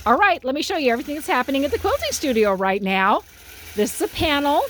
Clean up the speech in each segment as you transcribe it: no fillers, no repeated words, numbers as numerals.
All right, let me show you everything that's happening at the quilting studio right now. This is a panel.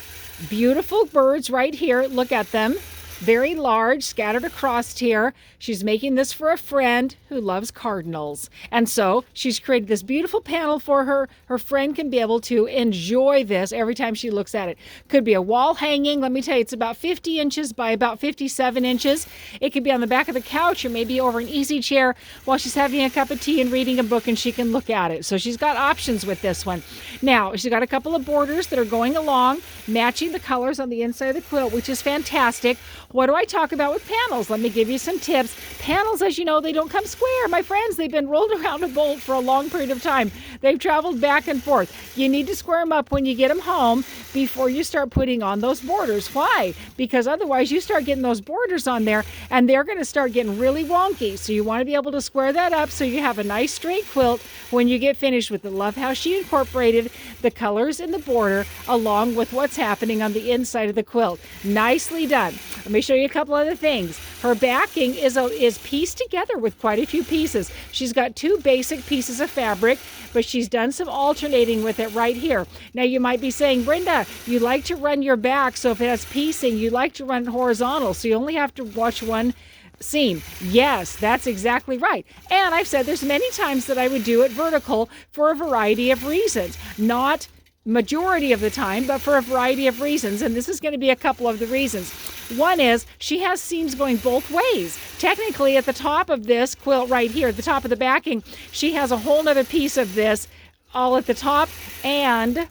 Beautiful birds right here. Look at them. Very large, scattered across here. She's making this for a friend who loves cardinals. And so she's created this beautiful panel for her. Her friend can be able to enjoy this every time she looks at it. Could be a wall hanging. Let me tell you, it's about 50 inches by about 57 inches. It could be on the back of the couch or maybe over an easy chair while she's having a cup of tea and reading a book, and she can look at it. So she's got options with this one. Now, she's got a couple of borders that are going along, matching the colors on the inside of the quilt, which is fantastic. What do I talk about with panels? Let me give you some tips. Panels, as you know, they don't come square. My friends, they've been rolled around a bolt for a long period of time. They've traveled back and forth. You need to square them up when you get them home before you start putting on those borders. Why? Because otherwise you start getting those borders on there and they're going to start getting really wonky. So you want to be able to square that up so you have a nice straight quilt when you get finished with it. Love how she incorporated the colors in the border along with what's happening on the inside of the quilt. Nicely done. Let me show you a couple other things. Her backing is pieced together with quite a few pieces. She's got two basic pieces of fabric, but she's done some alternating with it right here. Now you might be saying, Brenda, you like to run your back, so if it has piecing, you like to run it horizontal, so you only have to watch one seam. Yes, that's exactly right. And I've said there's many times that I would do it vertical for a variety of reasons. Not majority of the time, but for a variety of reasons. And this is going to be a couple of the reasons. One is she has seams going both ways. Technically, at the top of this quilt right here, at the top of the backing, she has a whole nother piece of this all at the top. And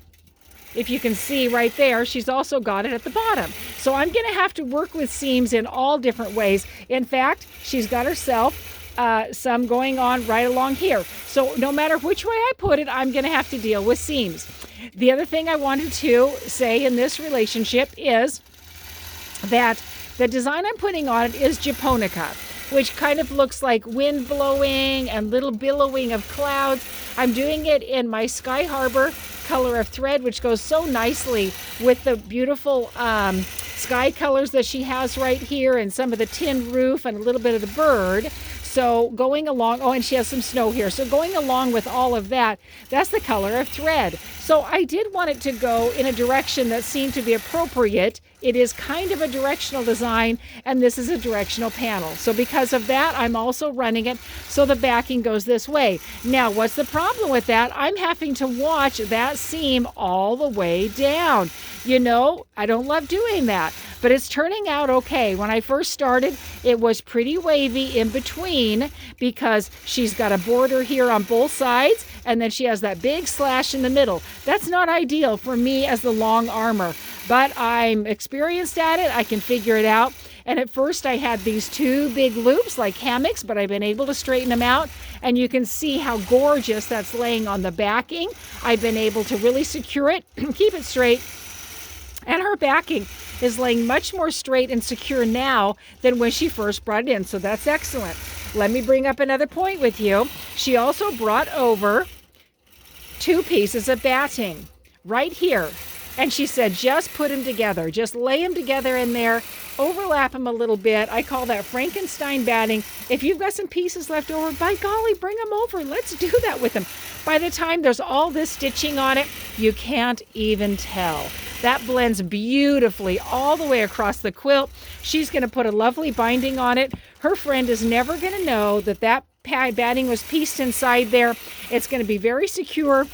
if you can see right there, she's also got it at the bottom. So I'm going to have to work with seams in all different ways. In fact, she's got herself some going on right along here. So no matter which way I put it, I'm going to have to deal with seams. The other thing I wanted to say in this relationship is that the design I'm putting on it is JAPONICA, which kind of looks like wind blowing and little billowing of clouds. I'm doing it in my Sky Harbor color of thread, which goes so nicely with the beautiful sky colors that she has right here and some of the tin roof and a little bit of the bird. So going along, and she has some snow here. So going along with all of that, that's the color of thread. So I did want it to go in a direction that seemed to be appropriate. It is kind of a directional design, and this is a directional panel. So because of that, I'm also running it so the backing goes this way. Now, what's the problem with that? I'm having to watch that seam all the way down. You know, I don't love doing that, but it's turning out okay. When I first started, it was pretty wavy in between because she's got a border here on both sides, and then she has that big slash in the middle. That's not ideal for me as the long armor, but I'm experienced at it. I can figure it out. And at first I had these two big loops like hammocks, but I've been able to straighten them out. And you can see how gorgeous that's laying on the backing. I've been able to really secure it, keep it straight. And her backing is laying much more straight and secure now than when she first brought it in. So that's excellent. Let me bring up another point with you. She also brought over two pieces of batting right here. And she said, just put them together. Just lay them together in there, overlap them a little bit. I call that Frankenstein batting. If you've got some pieces left over, by golly, bring them over. Let's do that with them. By the time there's all this stitching on it, you can't even tell. That blends beautifully all the way across the quilt. She's going to put a lovely binding on it. Her friend is never going to know that that batting was pieced inside there. It's going to be very secure.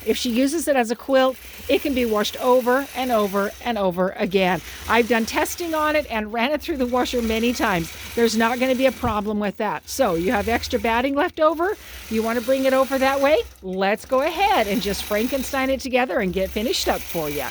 If she uses it as a quilt, it can be washed over and over and over again. I've done testing on it and ran it through the washer many times. There's not going to be a problem with that. So you have extra batting left over. You want to bring it over that way? Let's go ahead and just Frankenstein it together and get finished up for you.